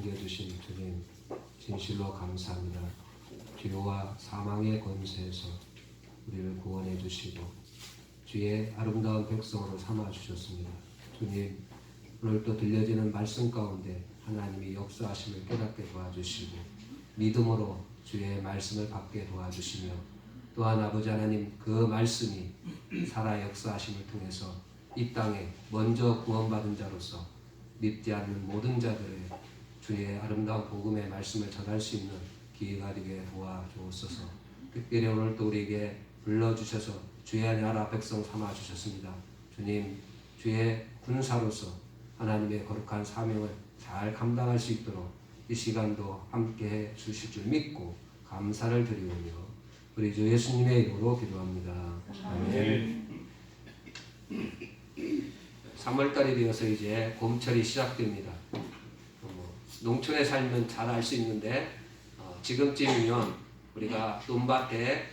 남겨주신 주님 진실로 감사합니다. 죄와 사망의 권세에서 우리를 구원해 주시고 주의 아름다운 백성으로 삼아 주셨습니다. 주님, 오늘 또 들려지는 말씀 가운데 하나님이 역사하심을 깨닫게 도와주시고 믿음으로 주의 말씀을 받게 도와주시며 또한 아버지 하나님 그 말씀이 살아 역사하심을 통해서 이 땅에 먼저 구원받은 자로서 믿지 않는 모든 자들의 주의 아름다운 복음의 말씀을 전할 수 있는 기회가 되게 도와주옵소서. 특별히 오늘 또 우리에게 불러주셔서 주의 나라 백성 삼아주셨습니다. 주님, 주의 군사로서 하나님의 거룩한 사명을 잘 감당할 수 있도록 이 시간도 함께해 주실 줄 믿고 감사를 드리오며 우리 주 예수님의 이름으로 기도합니다. 아멘. 3월달이 되어서 이제 봄철이 시작됩니다. 농촌에 살면 잘 알 수 있는데 지금쯤이면 우리가 논밭에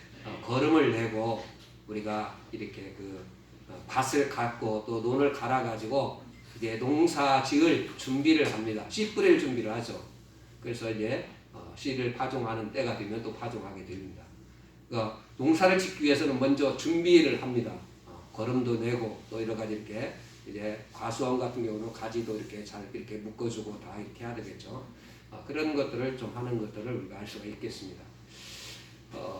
거름을 내고 우리가 이렇게 밭을 갖고 또 논을 갈아가지고 이제 농사 지을 준비를 합니다. 씨 뿌릴 준비를 하죠. 그래서 이제 씨를 파종하는 때가 되면 또 파종하게 됩니다. 그러니까 농사를 짓기 위해서는 먼저 준비를 합니다. 거름도 내고 또 여러 가지 이렇게 이제 과수원 같은 경우는 가지도 이렇게 잘 이렇게 묶어주고 다 이렇게 해야 되겠죠. 그런 것들을 좀 하는 것들을 우리가 알 수가 있겠습니다.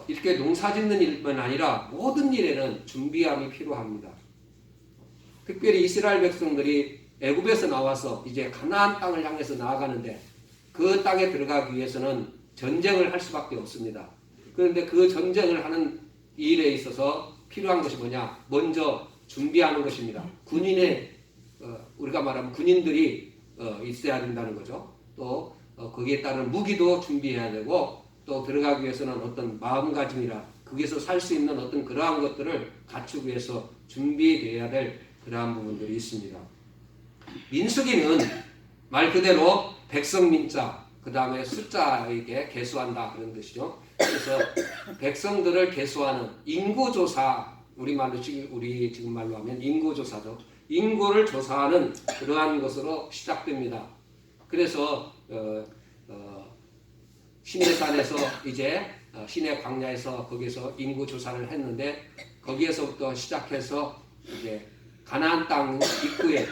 이렇게 농사 짓는 일뿐 아니라 모든 일에는 준비함이 필요합니다. 특별히 이스라엘 백성들이 애굽에서 나와서 이제 가나안 땅을 향해서 나아가는데 그 땅에 들어가기 위해서는 전쟁을 할 수밖에 없습니다. 그런데 그 전쟁을 하는 일에 있어서 필요한 것이 뭐냐? 먼저 준비하는 것입니다. 군인의 우리가 말하면 군인들이 있어야 된다는 거죠. 또 거기에 따른 무기도 준비해야 되고 또 들어가기 위해서는 어떤 마음가짐이라 거기서 살 수 있는 어떤 그러한 것들을 갖추기 위해서 준비되어야 될 그러한 부분들이 있습니다. 민수기는 말 그대로 백성 민자 그 다음에 숫자에게 계수한다 그런 뜻이죠. 그래서 백성들을 계수하는 인구조사 우리 지금 말로 하면 인구조사죠. 인구를 조사하는 그러한 것으로 시작됩니다. 그래서 시내산에서 이제 시내 광야에서 거기서 인구조사를 했는데 거기에서부터 시작해서 이제 가나안 땅 입구에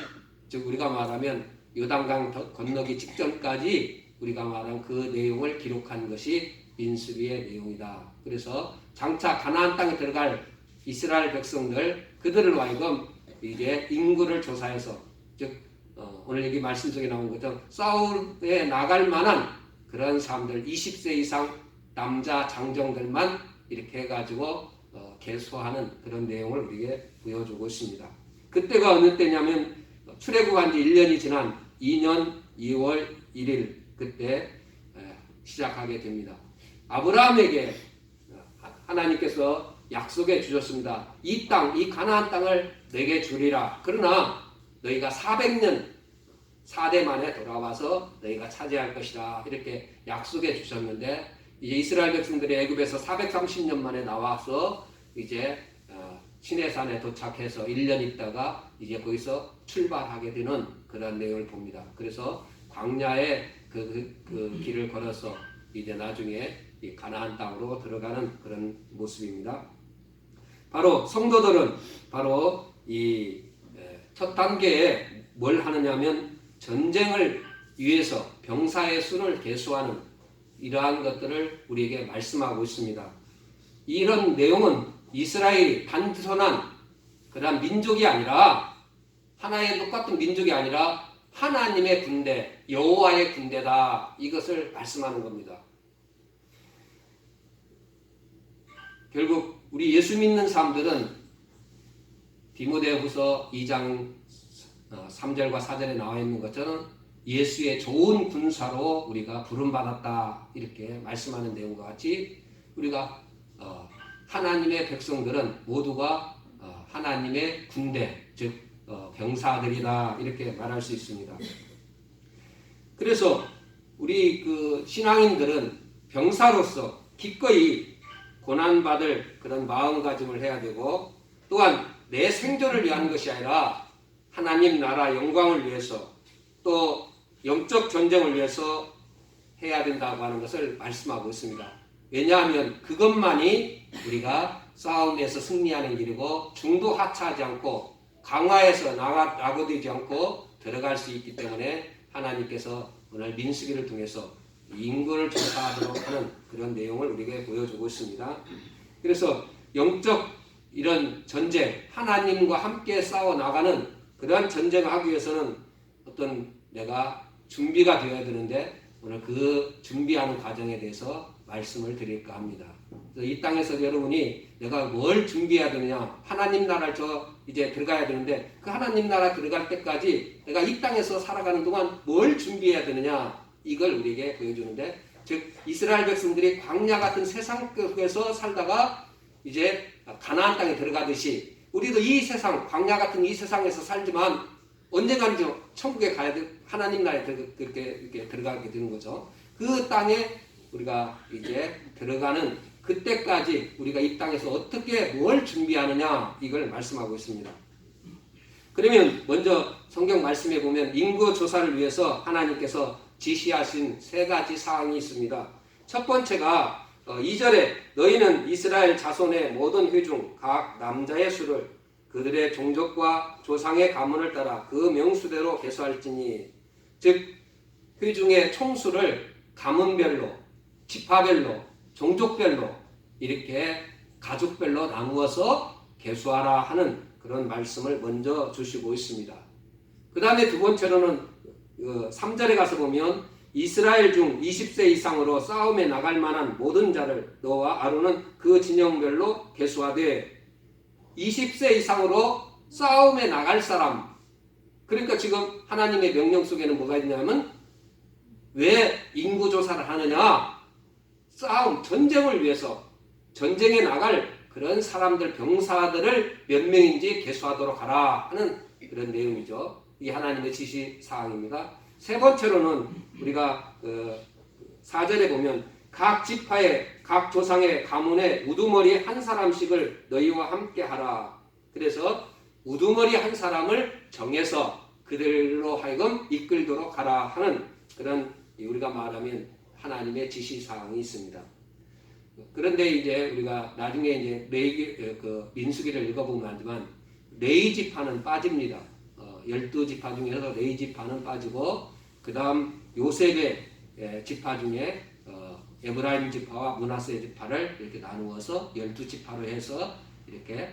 즉 우리가 말하면 요단강 건너기 직전까지 우리가 말한 그 내용을 기록한 것이 민수기의 내용이다. 그래서 장차 가나안 땅에 들어갈 이스라엘 백성들 그들을 하여금 이제 인구를 조사해서 즉 오늘 여기 말씀 속에 나온 것처럼 싸움에 나갈 만한 그런 사람들 20세 이상 남자 장정들만 이렇게 해가지고 계수하는 그런 내용을 우리에게 보여주고 있습니다. 그때가 어느 때냐면 출애굽한 지 1년이 지난 2년 2월 1일 그때 시작하게 됩니다. 아브라함에게 하나님께서 약속해 주셨습니다. 이 땅, 이 가나안 땅을 내게 주리라. 그러나 너희가 400년 4대 만에 돌아와서 너희가 차지할 것이라 이렇게 약속해 주셨는데 이제 이스라엘 백성들이 애굽에서 430년 만에 나와서 이제 시내산에 도착해서 1년 있다가 이제 거기서 출발하게 되는 그런 내용을 봅니다. 그래서 광야의 그 길을 걸어서 이제 나중에 이 가나안 땅으로 들어가는 그런 모습입니다. 바로 성도들은 바로 이 첫 단계에 뭘 하느냐면 전쟁을 위해서 병사의 수를 계수하는 이러한 것들을 우리에게 말씀하고 있습니다. 이런 내용은 이스라엘이 단순한 그런 민족이 아니라 하나의 똑같은 민족이 아니라 하나님의 군대, 여호와의 군대다. 이것을 말씀하는 겁니다. 결국 우리 예수 믿는 사람들은 디모데후서 2장 3절과 4절에 나와 있는 것처럼 예수의 좋은 군사로 우리가 부름받았다 이렇게 말씀하는 내용과 같이 우리가 하나님의 백성들은 모두가 하나님의 군대 즉 병사들이다 이렇게 말할 수 있습니다. 그래서 우리 신앙인들은 병사로서 기꺼이 고난받을 그런 마음가짐을 해야 되고 또한 내 생존을 위한 것이 아니라 하나님 나라 영광을 위해서 또 영적 전쟁을 위해서 해야 된다고 하는 것을 말씀하고 있습니다. 왜냐하면 그것만이 우리가 싸움에서 승리하는 길이고 중도 하차하지 않고 강화해서 낙오되지 않고 들어갈 수 있기 때문에 하나님께서 오늘 민수기를 통해서 인구를 조사하도록 하는 그런 내용을 우리에게 보여주고 있습니다. 그래서 영적 이런 전쟁, 하나님과 함께 싸워 나가는 그러한 전쟁을 하기 위해서는 어떤 내가 준비가 되어야 되는데 오늘 그 준비하는 과정에 대해서 말씀을 드릴까 합니다. 이 땅에서 여러분이 내가 뭘 준비해야 되느냐, 하나님 나라를 이제 들어가야 되는데 그 하나님 나라 들어갈 때까지 내가 이 땅에서 살아가는 동안 뭘 준비해야 되느냐, 이걸 우리에게 보여주는데, 즉 이스라엘 백성들이 광야 같은 세상 속에서 살다가 이제 가나안 땅에 들어가듯이 우리도 이 세상, 광야 같은 이 세상에서 살지만 언젠가는 이제 천국에 가야 돼, 하나님 나라에 이렇게 들어가게 되는 거죠. 그 땅에 우리가 이제 들어가는 그때까지 우리가 이 땅에서 어떻게 뭘 준비하느냐, 이걸 말씀하고 있습니다. 그러면 먼저 성경 말씀에 보면 인구 조사를 위해서 하나님께서 지시하신 세 가지 사항이 있습니다. 첫 번째가 2절에 너희는 이스라엘 자손의 모든 회중 각 남자의 수를 그들의 종족과 조상의 가문을 따라 그 명수대로 계수할지니, 즉 회중의 총수를 가문별로, 지파별로, 종족별로 이렇게 가족별로 나누어서 계수하라 하는 그런 말씀을 먼저 주시고 있습니다. 그 다음에 두 번째로는 3절에 가서 보면 이스라엘 중 20세 이상으로 싸움에 나갈 만한 모든 자를 너와 아론은 그 진영별로 계수하되, 20세 이상으로 싸움에 나갈 사람, 그러니까 지금 하나님의 명령 속에는 뭐가 있냐면 왜 인구조사를 하느냐, 싸움, 전쟁을 위해서 전쟁에 나갈 그런 사람들, 병사들을 몇 명인지 계수하도록 하라 하는 그런 내용이죠. 이게 하나님의 지시사항입니다. 세 번째로는 우리가 4절에 보면 각 지파의 각 조상의 가문에 우두머리 한 사람씩을 너희와 함께 하라. 그래서 우두머리 한 사람을 정해서 그들로 하여금 이끌도록 하라 하는 그런, 우리가 말하면 하나님의 지시사항이 있습니다. 그런데 이제 우리가 나중에 이제 민수기를 읽어보면 알지만 레위 지파는 빠집니다. 12지파 중에서 레위 지파는 빠지고, 그 다음 요셉의 지파 중에 에브라임 지파와 므낫세 지파를 이렇게 나누어서 12지파로 해서 이렇게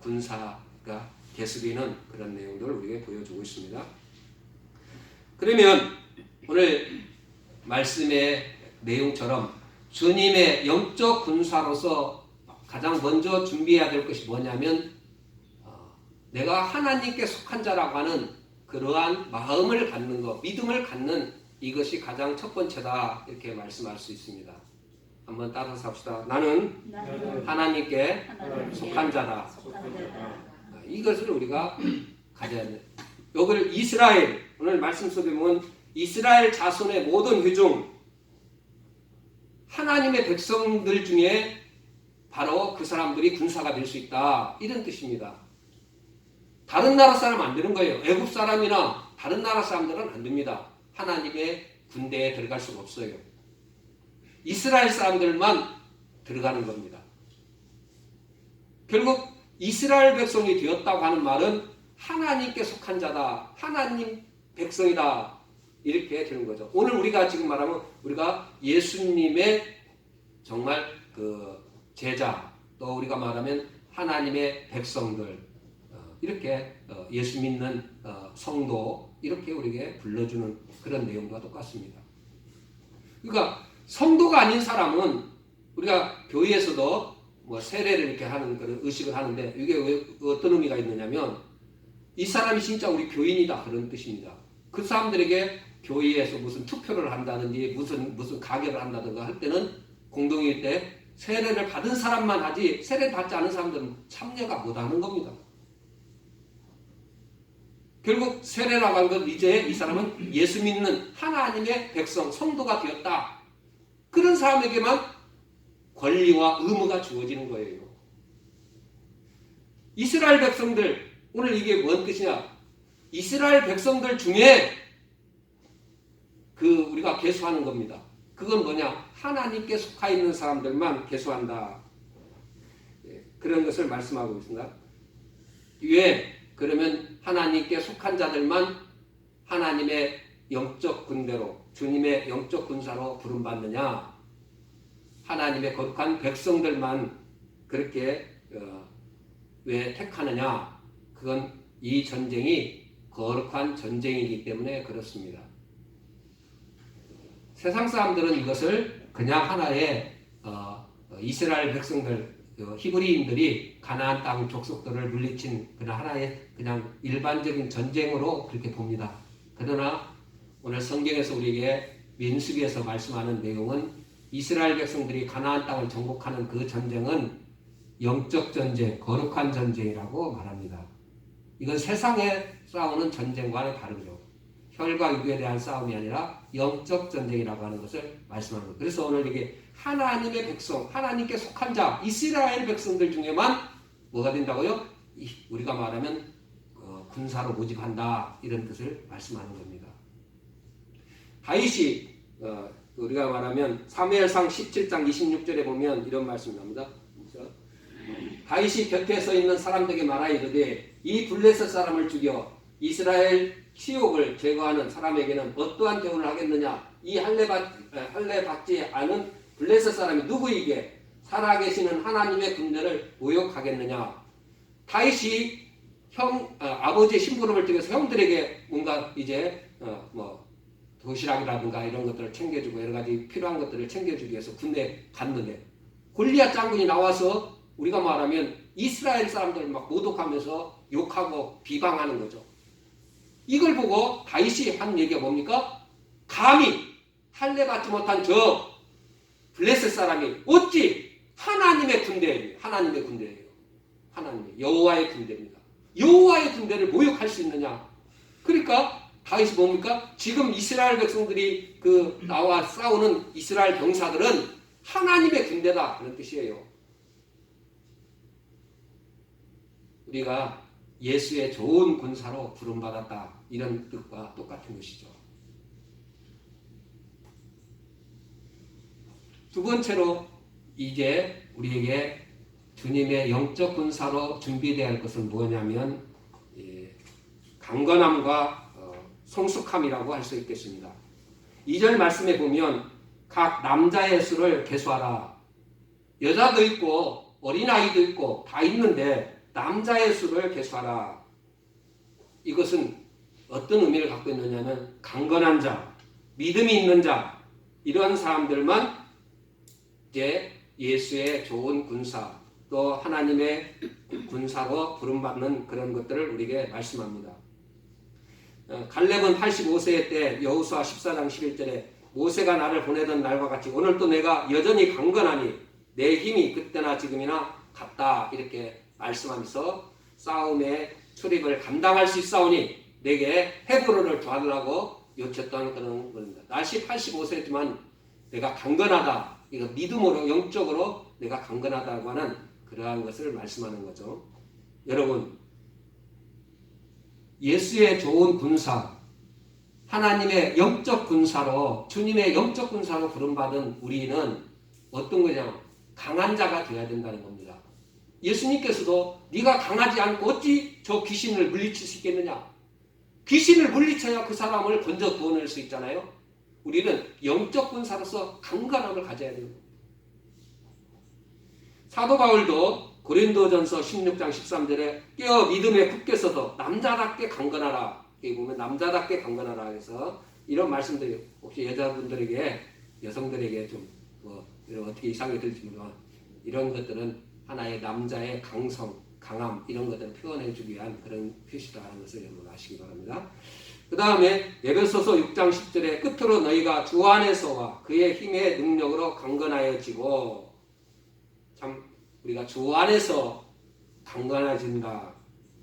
군사가 계승되는 그런 내용들을 우리에게 보여주고 있습니다. 그러면 오늘 말씀의 내용처럼 주님의 영적 군사로서 가장 먼저 준비해야 될 것이 뭐냐면 내가 하나님께 속한 자라고 하는 그러한 마음을 갖는 것, 믿음을 갖는 이것이 가장 첫 번째다, 이렇게 말씀할 수 있습니다. 한번 따라서 합시다. 나는 하나님께 속한 자다. 이것을 우리가 가져야 돼. 여기를 이스라엘, 오늘 말씀 속에 보면 이스라엘 자손의 모든 회중, 하나님의 백성들 중에 바로 그 사람들이 군사가 될 수 있다, 이런 뜻입니다. 다른 나라 사람 안 되는 거예요. 애굽 사람이나 다른 나라 사람들은 안 됩니다. 하나님의 군대에 들어갈 수가 없어요. 이스라엘 사람들만 들어가는 겁니다. 결국 이스라엘 백성이 되었다고 하는 말은 하나님께 속한 자다, 하나님 백성이다, 이렇게 되는 거죠. 오늘 우리가 지금 말하면 우리가 예수님의 정말 그 제자, 또 우리가 말하면 하나님의 백성들, 이렇게 예수 믿는 성도, 이렇게 우리에게 불러주는 그런 내용과 똑같습니다. 그러니까 성도가 아닌 사람은 우리가 교회에서도 뭐 세례를 이렇게 하는 그런 의식을 하는데, 이게 왜 어떤 의미가 있느냐면 이 사람이 진짜 우리 교인이다, 그런 뜻입니다. 그 사람들에게 교회에서 무슨 투표를 한다든지 무슨 가결을 한다든가 할 때는 공동회의 때 세례를 받은 사람만 하지, 세례를 받지 않은 사람들은 참여가 못하는 겁니다. 결국 세례라고 하는 건 이제 이 사람은 예수 믿는 하나님의 백성, 성도가 되었다, 그런 사람에게만 권리와 의무가 주어지는 거예요. 이스라엘 백성들, 오늘 이게 뭔 뜻이냐? 이스라엘 백성들 중에 우리가 계수하는 겁니다. 그건 뭐냐? 하나님께 속하 있는 사람들만 계수한다. 그런 것을 말씀하고 있습니다. 왜? 그러면 하나님께 속한 자들만 하나님의 영적 군대로, 주님의 영적 군사로 부름받느냐? 하나님의 거룩한 백성들만 그렇게 왜 택하느냐? 그건 이 전쟁이 거룩한 전쟁이기 때문에 그렇습니다. 세상 사람들은 이것을 그냥 하나의 이스라엘 백성들, 히브리인들이 가나안 땅 족속들을 물리친 그냥 하나의 그냥 일반적인 전쟁으로 그렇게 봅니다. 그러나 오늘 성경에서 우리에게 민수기에서 말씀하는 내용은 이스라엘 백성들이 가나안 땅을 정복하는 그 전쟁은 영적 전쟁, 거룩한 전쟁이라고 말합니다. 이건 세상에 싸우는 전쟁과는 다르죠. 혈과 육에 대한 싸움이 아니라 영적 전쟁이라고 하는 것을 말씀하는 거예요. 그래서 오늘 이게 하나님의 백성, 하나님께 속한 자, 이스라엘 백성들 중에만 뭐가 된다고요? 우리가 말하면 군사로 모집한다, 이런 뜻을 말씀하는 겁니다. 다윗이 우리가 말하면 사무엘상 17장 26절에 보면 이런 말씀이 납니다. 다윗이 곁에 서 있는 사람들에게 말하여 이르되 이 블레셋 사람을 죽여 이스라엘 치욕을 제거하는 사람에게는 어떠한 대우를 하겠느냐? 이 할례 받지 않은 블레셋 사람이 누구이게 살아계시는 하나님의 군대를 모욕하겠느냐? 다윗이 아버지의 심부름을 통해서 형들에게 뭔가 이제 도시락이라든가 이런 것들을 챙겨주고 여러 가지 필요한 것들을 챙겨주기 위해서 군대에 갔는데 골리앗 장군이 나와서 우리가 말하면 이스라엘 사람들을 막 모독하면서 욕하고 비방하는 거죠. 이걸 보고 다윗이 한 얘기가 뭡니까? 감히 할례 받지 못한 저 블레셋 사람이 어찌 하나님의 군대예요. 하나님의 군대예요. 하나님의 여호와의 군대입니다. 여호와의 군대를 모욕할 수 있느냐? 그러니까 다윗이 뭡니까? 지금 이스라엘 백성들이 나와 싸우는 이스라엘 병사들은 하나님의 군대다, 그런 뜻이에요. 우리가 예수의 좋은 군사로 부름받았다, 이런 뜻과 똑같은 것이죠. 두 번째로 이제 우리에게 주님의 영적 군사로 준비되어야 할 것은 뭐냐면 강건함과 성숙함이라고 할 수 있겠습니다. 2절 말씀에 보면 각 남자의 수를 계수하라. 여자도 있고 어린아이도 있고 다 있는데 남자의 수를 계수하라. 이것은 어떤 의미를 갖고 있느냐면 강건한 자, 믿음이 있는 자, 이런 사람들만 이제 예수의 좋은 군사, 또 하나님의 군사로 부름받는 그런 것들을 우리에게 말씀합니다. 갈렙은 85세 때 여호수아 14장 11절에 모세가 나를 보내던 날과 같이 오늘도 내가 여전히 강건하니 내 힘이 그때나 지금이나 같다, 이렇게 말씀하면서 싸움의 출입을 감당할 수 있사오니 내게 헤브론을 도와달라고 요쳤던 그런 겁니다. 날씨 85세지만 내가 강건하다, 이거 믿음으로 영적으로 내가 강건하다고 하는 그러한 것을 말씀하는 거죠. 여러분, 예수의 좋은 군사, 하나님의 영적 군사로, 주님의 영적 군사로 부름받은 우리는 어떤 거냐? 강한 자가 되어야 된다는 겁니다. 예수님께서도 네가 강하지 않고 어찌 저 귀신을 물리칠 수 있겠느냐? 귀신을 물리쳐야 그 사람을 건져 구원할 수 있잖아요. 우리는 영적 군사로서 강건함을 가져야 됩니다. 사도 바울도 고린도전서 16장 13절에 깨어 믿음에 굳게 서서 남자답게 강건하라. 여기 보면 남자답게 강건하라 해서 이런 말씀들이 혹시 여자분들에게, 여성들에게 좀 어떻게 이상하게 들지 모르지만 이런 것들은 하나의 남자의 강성, 강함, 이런 것들을 표현해 주기 위한 그런 표시다라는 것을 여러분 아시기 바랍니다. 그 다음에 에베소서 6장 10절에 끝으로 너희가 주 안에서와 그의 힘의 능력으로 강건하여지고, 참 우리가 주 안에서 강건해진다,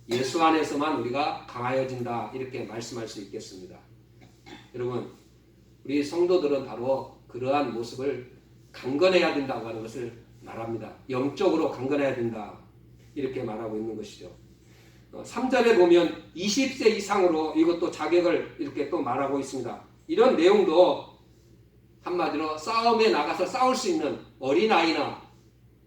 예수 안에서만 우리가 강하여진다, 이렇게 말씀할 수 있겠습니다. 여러분, 우리 성도들은 바로 그러한 모습을 강건해야 된다고 하는 것을 말합니다. 영적으로 강건해야 된다, 이렇게 말하고 있는 것이죠. 3절에 보면 20세 이상으로 이것도 자격을 이렇게 또 말하고 있습니다. 이런 내용도 한마디로 싸움에 나가서 싸울 수 있는 어린아이나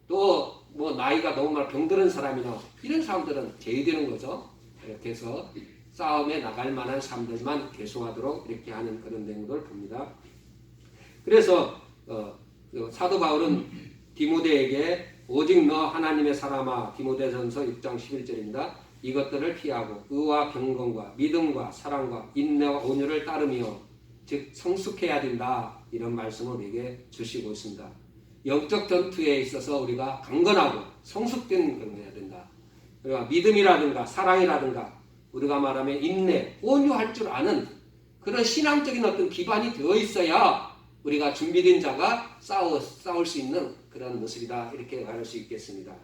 또 뭐 나이가 너무 많아 병들은 사람이나 이런 사람들은 제외되는 거죠. 이렇게 해서 싸움에 나갈 만한 사람들만 계속하도록 이렇게 하는 그런 내용을 봅니다. 그래서 사도 바울은 디모데에게 오직 너 하나님의 사람아, 디모데전서 6장 11절입니다. 이것들을 피하고 의와 경건과 믿음과 사랑과 인내와 온유를 따르며 즉 성숙해야 된다. 이런 말씀을 우리에게 주시고 있습니다. 영적 전투에 있어서 우리가 강건하고 성숙된 그런 거 해야 된다. 그러니까 믿음이라든가 사랑이라든가 우리가 말하면 인내, 온유할 줄 아는 그런 신앙적인 어떤 기반이 되어 있어야 우리가 준비된 자가 싸울 수 있는 그런 모습이다. 이렇게 말할 수 있겠습니다.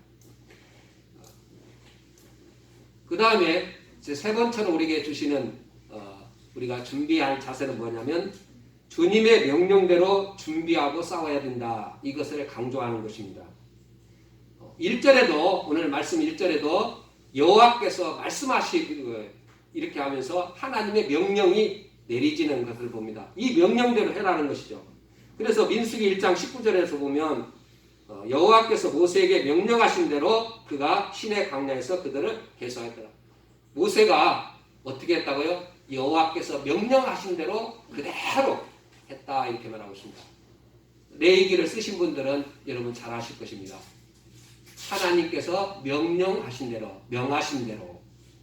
그 다음에 세 번째로 우리에게 주시는 우리가 준비할 자세는 뭐냐면 주님의 명령대로 준비하고 싸워야 된다. 이것을 강조하는 것입니다. 1절에도 오늘 말씀 1절에도 여호와께서 말씀하시고 이렇게 하면서 하나님의 명령이 내리지는 것을 봅니다. 이 명령대로 해라는 것이죠. 그래서 민수기 1장 19절에서 보면 여호와께서 모세에게 명령하신 대로 그가 시내 광야에서 그들을 해소했더라. 모세가 어떻게 했다고요? 여호와께서 명령하신 대로 그대로 했다. 이렇게 말하고 있습니다. 레위기를 쓰신 분들은 여러분 잘 아실 것입니다. 하나님께서 명령하신 대로, 명하신 대로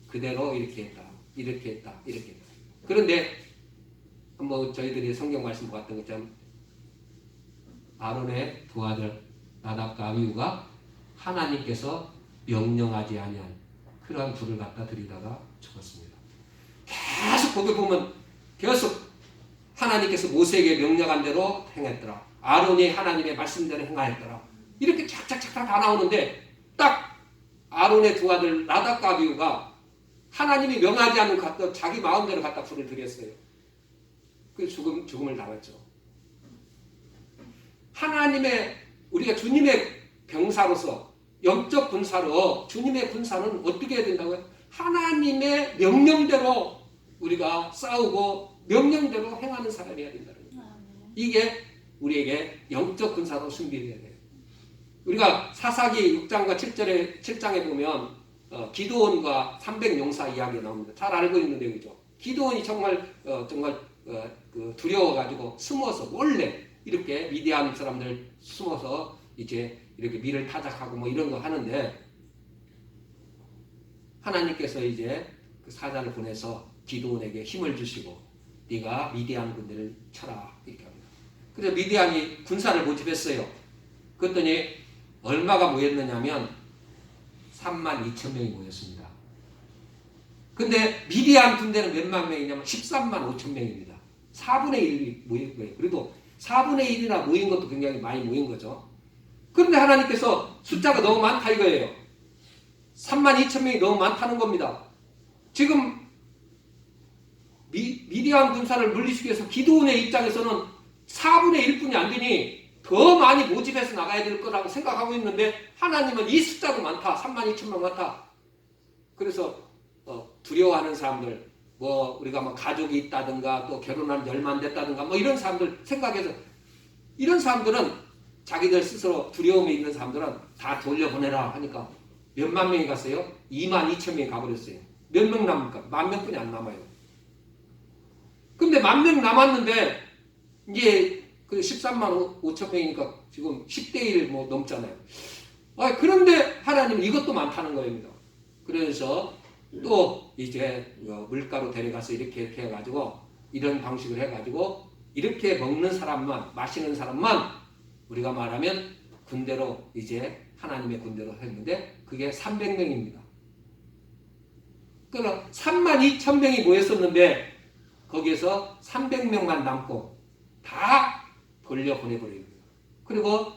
그대로 이렇게 했다. 이렇게 했다. 이렇게 했다. 그런데 한번 저희들이 성경 말씀 보았던 것처럼 아론의 두 아들 나답과 아비후가 하나님께서 명령하지 아니한 그러한 불을 갖다 들이다가 죽었습니다. 계속 거기 보면 계속 하나님께서 모세에게 명령한 대로 행했더라. 아론이 하나님의 말씀대로 행하였더라. 이렇게 착착착착 다 나오는데 딱 아론의 두 아들 나답과 아비후가 하나님이 명하지 않은 갖다 자기 마음대로 갖다 불을 들였어요. 그 죽음을 당했죠. 하나님의 우리가 주님의 병사로서 영적 군사로 주님의 군사는 어떻게 해야 된다고요? 하나님의 명령대로 우리가 싸우고 명령대로 행하는 사람이어야 된다는 거예요. 이게 우리에게 영적 군사로 준비해야 돼요. 우리가 사사기 6장과 7장에 보면 기드온과 300용사 이야기가 나옵니다. 잘 알고 있는 내용이죠. 기드온이 정말 두려워가지고 숨어서 몰래 이렇게 미디안 사람들 숨어서 이제 이렇게 밀을 타작하고 뭐 이런 거 하는데 하나님께서 이제 그 사자를 보내서 기드온에게 힘을 주시고 네가 미디안 군대를 쳐라 이렇게 합니다. 그래서 미디안이 군사를 모집했어요. 그랬더니 얼마가 모였느냐면 32,000명이 모였습니다. 근데 미디안 군대는 몇만 명이냐면 13만 5천 명입니다. 4분의 1이 모인 거예요. 그래도 4분의 1이나 모인 것도 굉장히 많이 모인 거죠. 그런데 하나님께서 숫자가 너무 많다 이거예요. 32,000명이 너무 많다는 겁니다. 지금 미디안 군사를 물리치기 위해서 기드온의 입장에서는 4분의 1뿐이 안 되니 더 많이 모집해서 나가야 될 거라고 생각하고 있는데 하나님은 이 숫자도 많다. 32,000명 많다. 그래서 두려워하는 사람들 뭐 우리가 뭐 가족이 있다든가 또 결혼한 지 얼마 안 됐다든가 뭐 이런 사람들 생각해서 이런 사람들은 자기들 스스로 두려움이 있는 사람들은 다 돌려보내라 하니까 몇만 명이 갔어요? 22,000명이 가버렸어요. 몇 명 남을까? 10,000명뿐이 안 남아요. 근데 10,000명 남았는데 이제 그 13만 5천 명이니까 지금 10대 1 뭐 넘잖아요. 그런데 하나님은 이것도 많다는 겁니다. 그래서 또 이제 물가로 데려가서 이렇게 해가지고 이런 방식을 해가지고 이렇게 먹는 사람만 마시는 사람만 우리가 말하면 군대로 이제 하나님의 군대로 했는데 그게 300명입니다. 그러니까 32,000명이 모였었는데 거기에서 300명만 남고 다 돌려보내버립니다. 그리고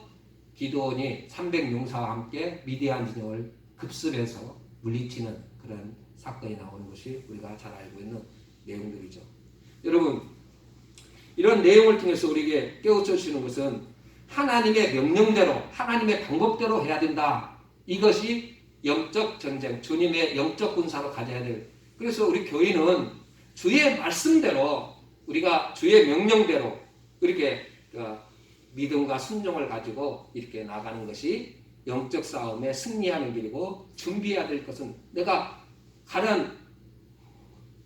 기드온이 300용사와 함께 미디안 진영을 급습해서 물리치는 그런 사건이 나오는 것이 우리가 잘 알고 있는 내용들이죠. 여러분 이런 내용을 통해서 우리에게 깨우쳐 주시는 것은 하나님의 명령대로 하나님의 방법대로 해야 된다. 이것이 영적 전쟁, 주님의 영적 군사로 가져야 될. 그래서 우리 교인은 주의 말씀대로 우리가 주의 명령대로 이렇게 믿음과 순종을 가지고 이렇게 나가는 것이 영적 싸움에 승리하는 길이고, 준비해야 될 것은 내가 가는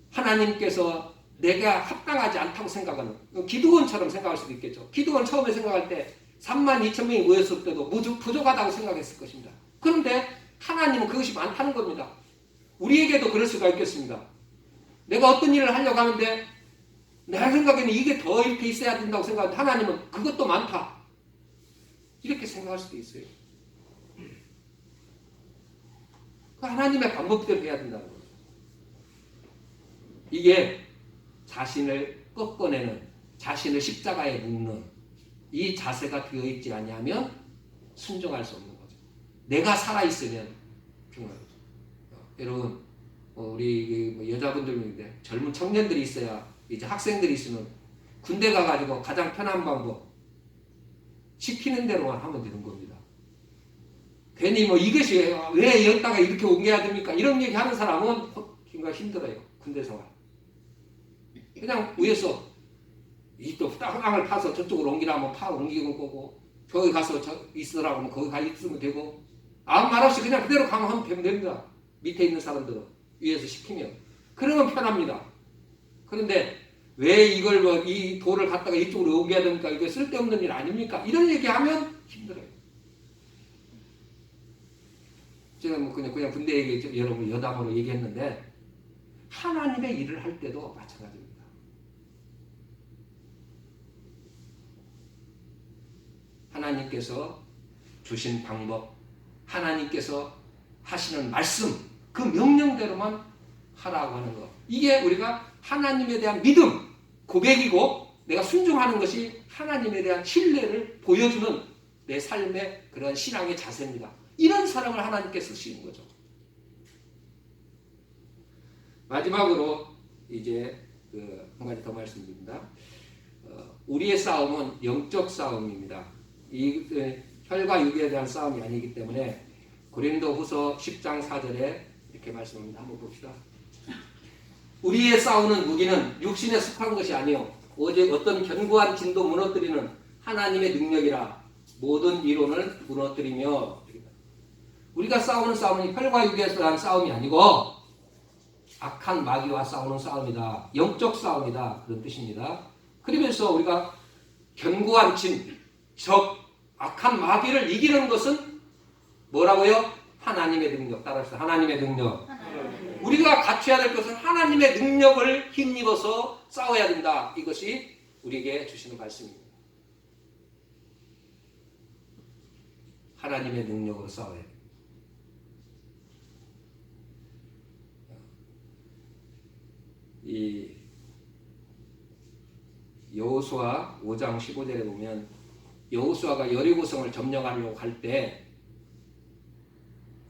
하나님께서 내가 합당하지 않다고 생각하는, 기드온처럼 생각할 수도 있겠죠. 기드온 처음에 생각할 때 32,000명이 모였을 때도 부족하다고 생각했을 것입니다. 그런데 하나님은 그것이 많다는 겁니다. 우리에게도 그럴 수가 있겠습니다. 내가 어떤 일을 하려고 하는데 내 생각에는 이게 더 이렇게 있어야 된다고 생각하는데 하나님은 그것도 많다, 이렇게 생각할 수도 있어요. 하나님의 방법대로 해야 된다는 거예요. 이게 자신을 꺾어내는, 자신을 십자가에 묶는 이 자세가 되어있지 아니하면 순종할 수 없는 거죠. 내가 살아있으면 평안하죠. 여러분, 우리 여자분들인데 젊은 청년들이 있어야, 이제 학생들이 있으면 군대 가가지고 가장 편한 방법, 시키는 대로만 하면 되는 겁니다. 괜히 이것이 왜 여기다가 이렇게 옮겨야 됩니까? 이런 얘기 하는 사람은 정말 힘들어요. 군대 생활. 그냥 위에서 또 땅을 파서 저쪽으로 옮기라면 옮기는 거고, 저기 가서 있으라고 하면 거기 가 있으면 되고, 아무 말 없이 그냥 그대로 가면 되면 됩니다. 밑에 있는 사람들은 위에서 시키면. 그러면 편합니다. 그런데 왜 이걸 이 돌을 갖다가 이쪽으로 옮겨야 됩니까? 이게 쓸데없는 일 아닙니까? 이런 얘기하면 힘들어요. 제가 그냥 군대 얘기 여러분 여담으로 얘기했는데, 하나님의 일을 할 때도 마찬가지입니다. 하나님께서 주신 방법, 하나님께서 하시는 말씀, 그 명령대로만 하라고 하는 것, 이게 우리가 하나님에 대한 믿음, 고백이고, 내가 순종하는 것이 하나님에 대한 신뢰를 보여주는 내 삶의 그런 신앙의 자세입니다. 이런 사람을 하나님께 쓰시는 거죠. 마지막으로 이제 한 가지 더 말씀드립니다. 우리의 싸움은 영적 싸움입니다. 이 혈과 육에 대한 싸움이 아니기 때문에 고린도후서 10장 4절에 이렇게 말씀합니다. 한번 봅시다. 우리의 싸우는 무기는 육신에 속한 것이 아니요 오직 어떤 견고한 진도 무너뜨리는 하나님의 능력이라 모든 이론을 무너뜨리며. 우리가 싸우는 싸움은 혈과 육에 대한 싸움이 아니고 악한 마귀와 싸우는 싸움이다. 영적 싸움이다. 그런 뜻입니다. 그러면서 우리가 견고한 진, 적, 악한 마귀를 이기는 것은 뭐라고요? 하나님의 능력. 따라서 하나님의 능력. 우리가 갖춰야 될 것은 하나님의 능력을 힘입어서 싸워야 된다. 이것이 우리에게 주시는 말씀입니다. 하나님의 능력으로 싸워야 됩니다. 이 여호수아 5장 15절에 보면 여호수아가 여리고성을 점령하려고 할 때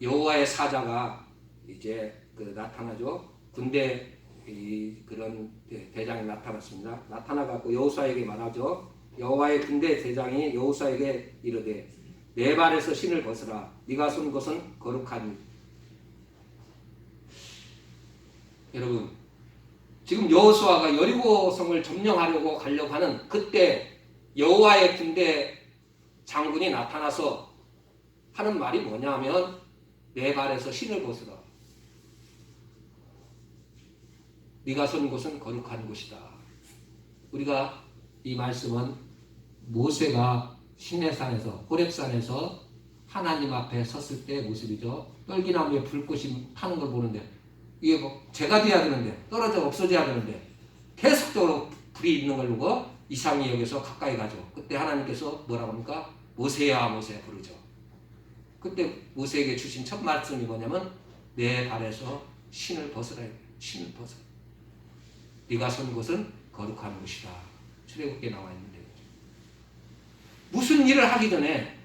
여호와의 사자가 이제 나타나죠. 군대 그런 대장이 나타났습니다. 나타나갖고 여호수아에게 말하죠. 여호와의 군대 대장이 여호수아에게 이르되 내 발에서 신을 벗으라. 네가 쏜 것은 거룩하니. 여러분, 지금 여호수아가 여리고성을 점령하려고 가려고 하는 그때 여호와의 군대 장군이 나타나서 하는 말이 뭐냐면 내 발에서 신을 벗으라. 네가 선 곳은 거룩한 곳이다. 우리가 이 말씀은 모세가 시내산에서 호렙산에서 하나님 앞에 섰을 때 모습이죠. 떨기나무에 불꽃이 타는 걸 보는데 이게 죄가 돼야 되는데 떨어져 없어져야 되는데 계속적으로 불이 있는 걸 보고 이상히 여기서 가까이 가죠. 그때 하나님께서 뭐라고 합니까? 모세야 모세 부르죠. 그때 모세에게 주신 첫 말씀이 뭐냐면 내 발에서 신을 벗으라. 신을 벗으라. 네가 선 곳은 거룩한 곳이다. 출애굽기에 나와 있는데 무슨 일을 하기 전에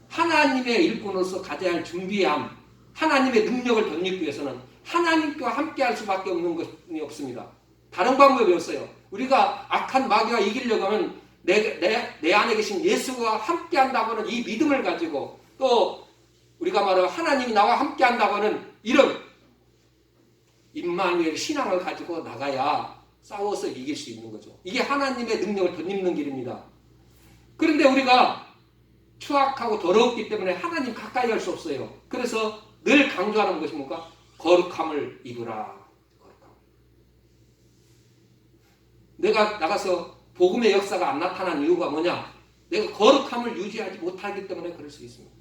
하나님의 일꾼으로서 가져야 할 준비함, 하나님의 능력을 덧입기 위해서는 하나님과 함께 할 수밖에 없는 것이 없습니다. 다른 방법이 없어요. 우리가 악한 마귀와 이기려고 하면 내 안에 계신 예수와 함께 한다고 하는 이 믿음을 가지고 또 우리가 말하는 하나님이 나와 함께 한다고 하는 이런 임마누엘 신앙을 가지고 나가야 싸워서 이길 수 있는 거죠. 이게 하나님의 능력을 덧입는 길입니다. 그런데 우리가 추악하고 더럽기 때문에 하나님 가까이 갈 수 없어요. 그래서 늘 강조하는 것이 뭔가? 거룩함을 입으라. 거룩함. 내가 나가서 복음의 역사가 안 나타난 이유가 뭐냐? 내가 거룩함을 유지하지 못하기 때문에 그럴 수 있습니다.